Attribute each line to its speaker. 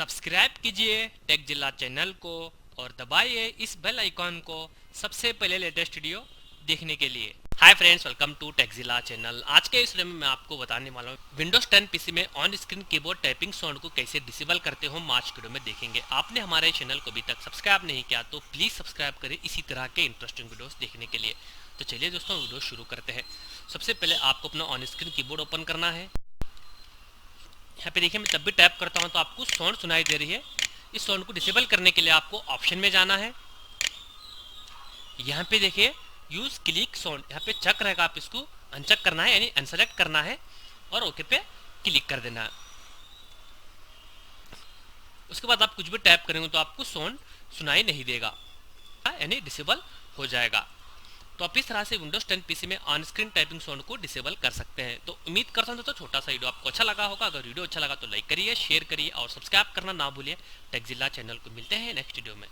Speaker 1: Subscribe कीजिए take जिला channel को और दबाइए इस बेल आइकॉन को सबसे पहले लेटेस्ट वीडियो देखने के लिए। Hi friends, welcome to tech जिला चैनल। आज के इस वीडियो में मैं आपको बताने वाला हूँ विंडोज 10 पीसी में on screen keyboard typing sound को कैसे डिसेबल करते हो। आज के वीडियो में देखेंगे। आपने हमारे चैनल को अभी तक सब्सक्राइब नहीं किया तो प्लीज सब्सक्राइब करें इसी तरह के इंटरेस्टिंग वीडियोस देखने के लिए। तो चलिए दोस्तों, वीडियो शुरू करते हैं। सबसे पहले आपको अपना ऑन स्क्रीन कीबोर्ड ओपन करना है। यहाँ पे देखिए, मैं जब भी टैप करता हूँ तो आपको साउंड सुनाई दे रही है। इस साउंड को डिसेबल करने के लिए आपको ऑप्शन में जाना है। यहाँ पे देखिए यूज क्लिक साउंड, यहाँ पे चेक रहेगा, आप इसको अनचेक करना है यानी अनसेलेक्ट करना है और ओके पे क्लिक कर देना है। उसके बाद आप कुछ भी टैप करेंगे तो आपको साउंड सुनाई नहीं देगा यानी डिसेबल हो जाएगा। तो आप इस तरह से विंडोज 10 पीसी में ऑन स्क्रीन टाइपिंग साउंड को डिसेबल कर सकते हैं। तो उम्मीद करता हूं तो छोटा सा वीडियो आपको अच्छा लगा होगा। अगर वीडियो अच्छा लगा तो लाइक करिए, शेयर करिए और सब्सक्राइब करना ना भूलिए। टेक जिला चैनल को मिलते हैं नेक्स्ट वीडियो में।